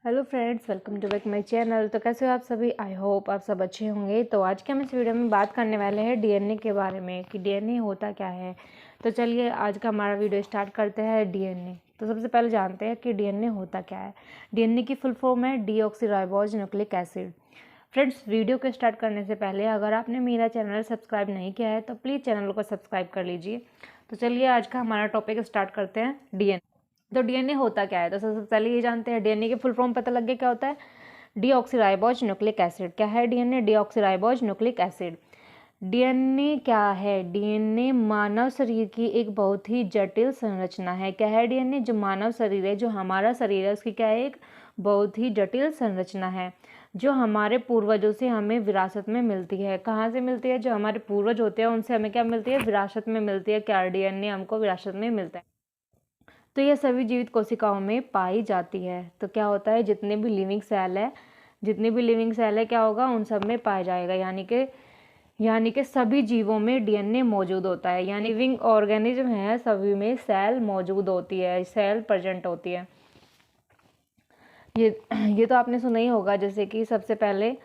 Hello friends, welcome to back my channel. तो कैसे हो आप सभी? आई होप आप सब अच्छे होंगे। तो आज के हम इस वीडियो में बात करने वाले हैं डीएनए के बारे में कि डीएनए होता क्या है। तो चलिए आज का हमारा वीडियो स्टार्ट करते हैं। डीएनए तो सबसे पहले जानते हैं कि डीएनए होता क्या है। डीएनए की फुल फॉर्म है deoxyribose nucleic acid. Friends, video को स्टार्ट करने से पहले अगर आपने मेरा चैनल सब्सक्राइब नहीं किया है तो प्लीज़ चैनल को सब्सक्राइब कर लीजिए। तो चलिए आज का हमारा टॉपिक स्टार्ट करते हैं। डीएनए तो डीएनए होता क्या है? तो सबसे पहले ये जानते हैं डीएनए की फुल फॉर्म पता लग गया क्या होता है। Deoxyribose nucleic acid. क्या है DNA? Deoxyribose nucleic acid. DNA क्या है? डीएनए मानव शरीर की एक बहुत ही जटिल संरचना है। क्या है डीएनए? जो मानव शरीर है, जो हमारा शरीर है, उसकी क्या है? एक बहुत ही जटिल संरचना है जो हमारे पूर्वजों से हमें विरासत में मिलती है। कहाँ से मिलती है? जो हमारे पूर्वज होते हैं उनसे हमें क्या मिलती है? विरासत में मिलती है। क्या डीएनए हमको विरासत में मिलता है। तो यह सभी जीवित कोशिकाओं में पाई जाती है। तो क्या होता है, जितने भी लिविंग सेल है क्या होगा, उन सब में पाया जाएगा। यानी कि सभी जीवों में डीएनए मौजूद होता है। यानी लिविंग ऑर्गेनिज्म है, सभी में सेल मौजूद होती है, सेल प्रेजेंट होती है। ये तो आपने सुना ही होगा, जैसे कि सबसे पहले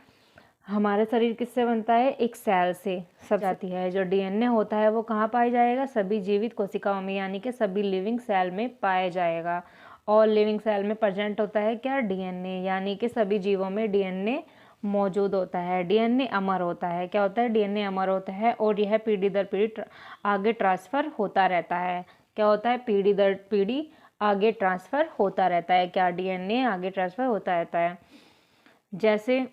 हमारा शरीर किससे बनता है? एक सेल से सब जाती है। जो डीएनए होता है वो कहाँ पाया जाएगा? सभी जीवित कोशिकाओं में, यानी कि सभी लिविंग सेल में पाया जाएगा। और लिविंग सेल में प्रेजेंट होता है क्या? डीएनए। यानी कि सभी जीवों में डीएनए मौजूद होता है। डीएनए अमर होता है। क्या होता है? डीएनए अमर होता है और यह पीढ़ी दर पीढ़ी आगे ट्रांसफर होता रहता है। क्या होता है? पीढ़ी दर पीढ़ी आगे ट्रांसफर होता रहता है। क्या? डीएनए आगे ट्रांसफर होता रहता है। जैसे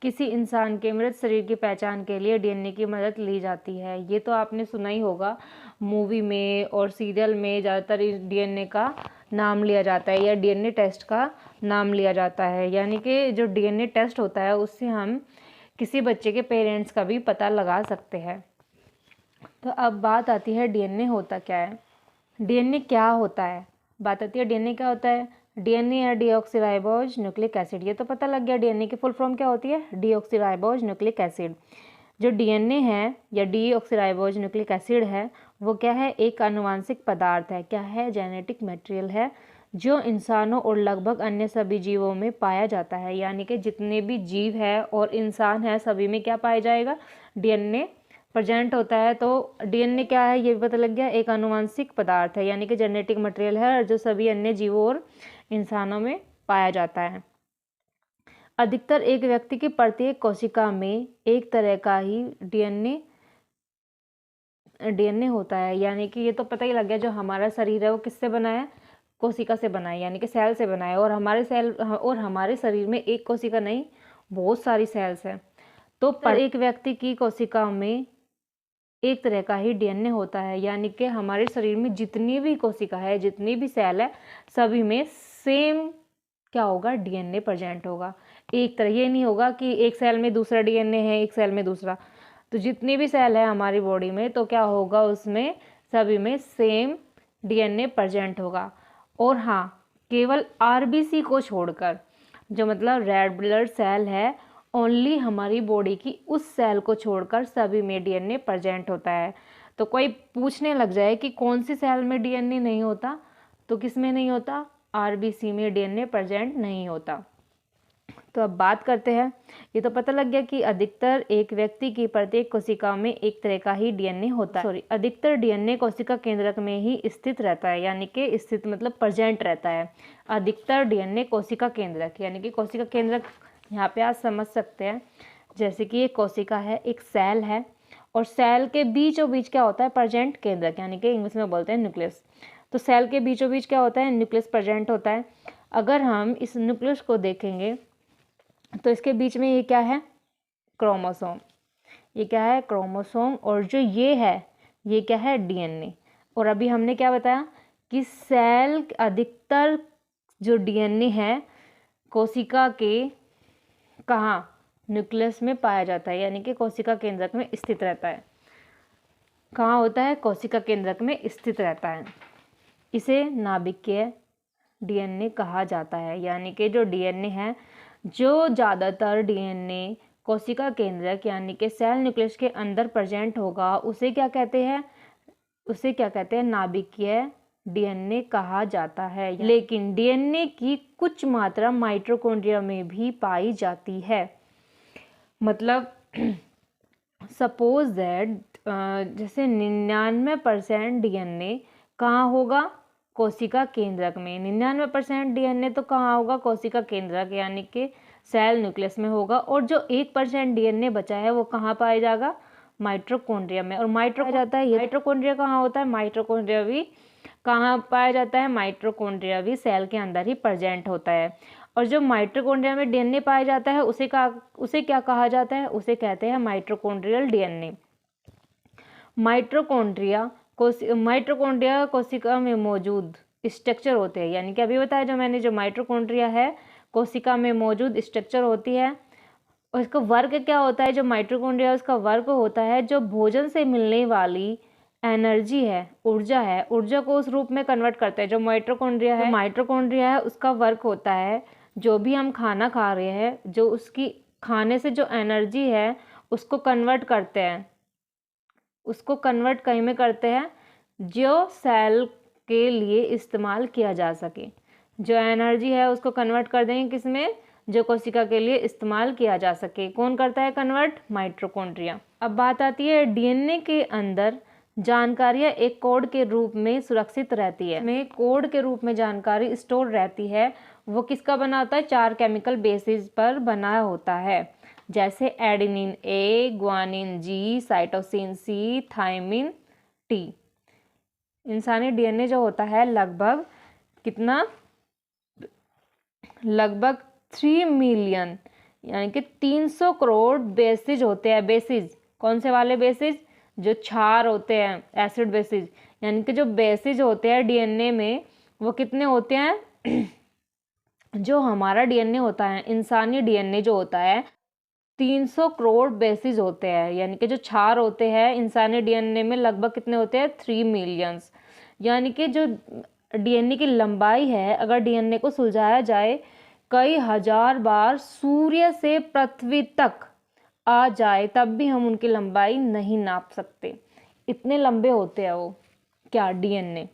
किसी इंसान के मृत शरीर की पहचान के लिए डीएनए की मदद ली जाती है। ये तो आपने सुना ही होगा, मूवी में और सीरियल में ज़्यादातर इस डीएनए का नाम लिया जाता है या डीएनए टेस्ट का नाम लिया जाता है। यानी कि जो डीएनए टेस्ट होता है उससे हम किसी बच्चे के पेरेंट्स का भी पता लगा सकते हैं। तो अब बात आती है डीएनए होता क्या है। डीएनए क्या होता है? बात आती है डीएनए क्या होता है। डीएनए या डीऑक्सीराइबोज न्यूक्लिक एसिड, ये तो पता लग गया। डीएनए की फुल फॉर्म क्या होती है? Deoxyribose nucleic acid. जो डीएनए है या डीऑक्सीराइबोज न्यूक्लिक एसिड है वो क्या है? एक आनुवांशिक पदार्थ है। क्या है? जेनेटिक मटेरियल है जो इंसानों और लगभग अन्य सभी जीवों में पाया जाता है। यानी कि जितने भी जीव है और इंसान है सभी में क्या पाया जाएगा? डीएनए प्रेजेंट होता है। तो डीएनए क्या है ये भी पता लग गया, एक आनुवांशिक पदार्थ है यानी कि जेनेटिक मटेरियल है जो सभी अन्य जीवों और इंसानों में पाया जाता है। अधिकतर एक व्यक्ति की प्रत्येक कोशिका में एक तरह का ही डीएनए होता है। यानी कि ये तो पता ही लग गया, जो हमारा शरीर है वो किससे बना है? कोशिका से बना है, यानी कि सेल से बना है। और हमारे शरीर में एक कोशिका नहीं, बहुत सारी सेल्स हैं। तो पर एक व्यक्ति की कोशिका में एक तरह का ही डीएनए होता है। यानी कि हमारे शरीर में जितनी भी कोशिका है, जितनी भी सेल है, सभी में सेम क्या होगा? डीएनए प्रेजेंट होगा। एक तरह ये नहीं होगा कि एक सेल में दूसरा डीएनए है, एक सेल में दूसरा। तो जितनी भी सेल है हमारी बॉडी में तो क्या होगा? उसमें सभी में सेम डीएनए प्रेजेंट होगा। और हाँ, केवल आरबीसी को छोड़कर, जो मतलब रेड ब्लड सेल है, ओनली हमारी बॉडी की उस सेल को छोड़कर सभी में डीएनए प्रेजेंट होता है। तो कोई पूछने लग जाए कि कौन सी सेल में डीएनए नहीं होता, तो किस में नहीं होता? आरबीसी में डीएनए प्रेजेंट नहीं होता। तो अब बात करते हैं। ये तो पता लग गया कि अधिकतर एक व्यक्ति की प्रत्येक कोशिका में एक तरह का ही डीएनए होता है। अधिकतर डीएनए कोशिका केंद्रक में ही स्थित रहता है। यानी कि स्थित मतलब प्रेजेंट रहता है। अधिकतर डीएनए कोशिका केंद्रक, यानी कि कोशिका केंद्रक यहाँ पे आप समझ सकते हैं। जैसे कि एक कोशिका है, एक सेल है, और सेल के बीचों बीच क्या होता है? प्रेजेंट केंद्रक, यानी कि इंग्लिश में बोलते हैं न्यूक्लियस। तो सेल के बीचों बीच क्या होता है? न्यूक्लियस प्रेजेंट होता है। अगर हम इस न्यूक्लियस को देखेंगे तो इसके बीच में ये क्या है? क्रोमोसोम। ये क्या है? क्रोमोसोम। और जो ये है ये क्या है? डीएनए। और अभी हमने क्या बताया कि सेल अधिकतर जो डीएनए है कोशिका के कहाँ? न्यूक्लियस में पाया जाता है, यानी कि कोशिका केंद्रक में स्थित रहता है। कहाँ होता है? कोशिका केंद्रक में स्थित रहता है। इसे नाभिकीय डीएनए कहा जाता है। यानी कि जो डीएनए है, जो ज़्यादातर डीएनए कोशिका केंद्रक यानी कि सेल न्यूक्लियस के अंदर प्रेजेंट होगा, उसे क्या कहते हैं? नाभिकीय डीएनए कहा जाता है। लेकिन डीएनए की कुछ मात्रा माइटोकॉन्ड्रिया में भी पाई जाती है। मतलब सपोज दैट जैसे 99% डीएनए कहाँ होगा? कोशिका केंद्रक में। 99% डीएनए तो कहाँ होगा? कोशिका केंद्रक यानी कि सेल न्यूक्लियस में होगा। और जो 1% डीएनए बचा है वो कहाँ पाया जाएगा? माइटोकॉन्ड्रिया में। और माइटोकॉन्ड्रिया कहाँ होता है? माइटोकॉन्ड्रिया भी कहाँ पाया जाता है? माइटोकॉन्ड्रिया भी सेल के अंदर ही प्रेजेंट होता है। और जो माइटोकॉन्ड्रिया में डीएनए पाया जाता है उसे क्या कहा जाता है? उसे कहते हैं माइटोकॉन्ड्रियल डीएनए। माइटोकॉन्ड्रिया कोशिका में मौजूद स्ट्रक्चर होते हैं, यानी कि अभी बताया जो मैंने, जो माइटोकॉन्ड्रिया है कोशिका में मौजूद स्ट्रक्चर होती है। और इसका वर्क क्या होता है? जो माइटोकॉन्ड्रिया उसका वर्क होता है जो भोजन से मिलने वाली एनर्जी है, ऊर्जा को उस रूप में कन्वर्ट करता है। जो माइटोकॉन्ड्रिया है उसका वर्क होता है जो भी हम खाना खा रहे हैं, जो उसकी खाने से जो एनर्जी है उसको कन्वर्ट करते हैं। उसको कन्वर्ट कहीं में करते हैं जो सेल के लिए इस्तेमाल किया जा सके। जो एनर्जी है उसको कन्वर्ट कर देंगे किस में? जो कोशिका के लिए इस्तेमाल किया जा सके। कौन करता है कन्वर्ट? माइटोकॉन्ड्रिया। अब बात आती है डीएनए के अंदर जानकारियाँ एक कोड के रूप में सुरक्षित रहती है। में कोड के रूप में जानकारी स्टोर रहती है। वो किसका बना होता है? 4 केमिकल बेसिस पर बना होता है, जैसे adenine A, guanine G, cytosine C, thymine T. इंसानी डीएनए जो होता है लगभग कितना? लगभग 3 मिलियन यानी कि 300 करोड़ बेसिस होते हैं। बेसिस कौन से वाले बेसिस? जो क्षार होते हैं, एसिड बेसिस। यानी कि जो बेसिस होते हैं डीएनए में वो कितने होते हैं? जो हमारा डीएनए होता है, इंसानी डीएनए जो होता है 300 करोड़ बेसिस होते हैं। यानी कि जो क्षार होते हैं इंसानी डीएनए में लगभग कितने होते हैं? 3 मिलियंस। यानी कि जो डीएनए की लंबाई है, अगर डीएनए को सुलझाया जाए कई हजार बार सूर्य से पृथ्वी तक आ जाए तब भी हम उनकी लंबाई नहीं नाप सकते। इतने लंबे होते हैं वो। क्या? डीएनए।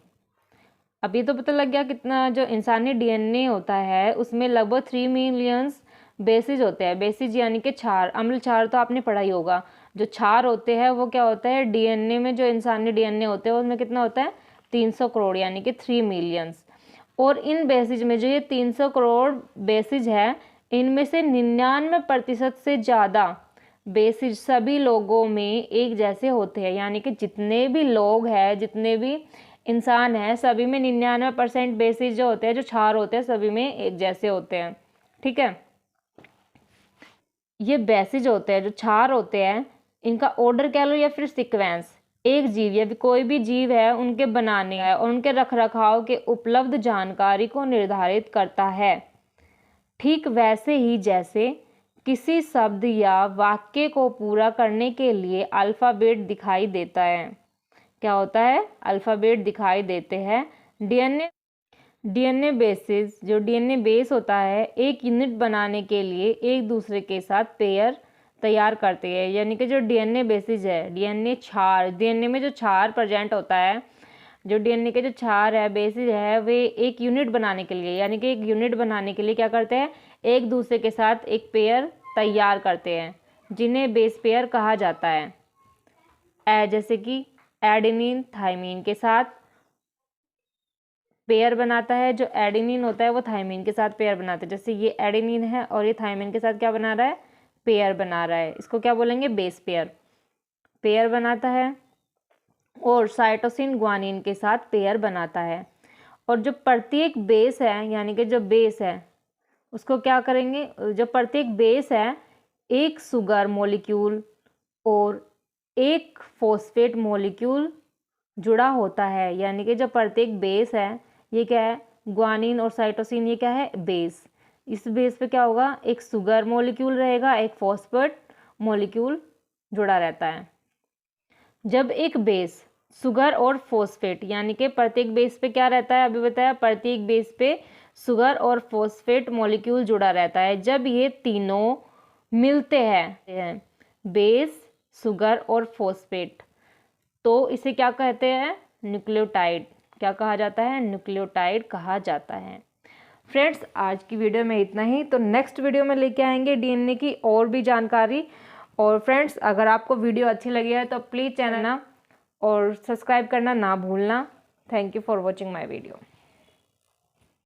अब ये तो पता लग गया कितना जो इंसानी डीएनए होता है उसमें लगभग 3 मिलियंस बेसिस होते हैं। बेसिस यानी कि क्षार, अम्ल क्षार तो आपने पढ़ा ही होगा। जो क्षार होते हैं वो क्या होता है? डीएनए में जो इंसानी डीएनए होते हैं उसमें कितना होता है? 300 करोड़ यानी कि 3 मिलियंस। और इन बेसिस में जो ये 300 करोड़ बेसिस है इनमें से 99% से ज़्यादा बेसिस सभी लोगों में एक जैसे होते हैं। यानी कि जितने भी लोग हैं, जितने भी इंसान हैं, सभी में 99% बेसिस जो होते हैं, जो क्षार होते हैं, सभी में एक जैसे होते हैं। ठीक है। ये बेसिस होते हैं, जो क्षार होते हैं, इनका ऑर्डर कह लो या फिर सीक्वेंस, एक जीव या कोई भी जीव है उनके बनाने और उनके रखरखाव के उपलब्ध जानकारी को निर्धारित करता है। ठीक वैसे ही जैसे किसी शब्द या वाक्य को पूरा करने के लिए अल्फ़ाबेट दिखाई देता है। क्या होता है? अल्फ़ाबेट दिखाई देते हैं। डीएनए बेसिस, जो डीएनए बेस होता है, एक यूनिट बनाने के लिए एक दूसरे के साथ पेयर तैयार करते हैं। यानी कि जो डीएनए बेसिस है, डीएनए में जो क्षार प्रेजेंट होता है, जो डीएनए के जो क्षार है, बेसिस है, वे एक यूनिट बनाने के लिए, यानी कि एक यूनिट बनाने के लिए क्या करते हैं? एक दूसरे के साथ एक पेयर तैयार करते हैं, जिन्हें बेस पेयर कहा जाता है। जैसे कि एडेनिन थायमिन के साथ पेयर बनाता है। जो एडेनिन होता है वो थायमिन के साथ पेयर बनाता है। जैसे ये एडेनिन है और ये थायमिन के साथ क्या बना रहा है? पेयर बना रहा है। इसको क्या बोलेंगे? बेस पेयर बनाता है। और साइटोसिन ग्वानिन के साथ पेयर बनाता है। और जो प्रत्येक बेस है, यानी कि जो बेस है उसको क्या करेंगे? जो प्रत्येक बेस है एक शुगर मॉलिक्यूल और एक फॉस्फेट मॉलिक्यूल जुड़ा होता है। यानी कि जो प्रत्येक बेस है ये क्या है? ग्वानिन और साइटोसिन, ये क्या है? बेस। इस बेस पे क्या होगा? एक शुगर मॉलिक्यूल रहेगा, एक फॉस्फेट मॉलिक्यूल जुड़ा रहता है। जब एक बेस शुगर और फॉस्फेट, यानी कि प्रत्येक बेस पे क्या रहता है? अभी बताया, प्रत्येक बेस पे शुगर और फॉस्फेट मॉलिक्यूल जुड़ा रहता है। जब ये तीनों मिलते हैं, बेस, शुगर और फॉस्फेट, तो इसे क्या कहते हैं? न्यूक्लियोटाइड क्या कहा जाता है? न्यूक्लियोटाइड कहा जाता है। फ्रेंड्स, आज की वीडियो में इतना ही। तो नेक्स्ट वीडियो में लेके आएंगे डीएनए की और भी जानकारी। और फ्रेंड्स, अगर आपको वीडियो अच्छी लगी है तो प्लीज़ चैनल और सब्सक्राइब करना ना भूलना। Thank you for watching my video.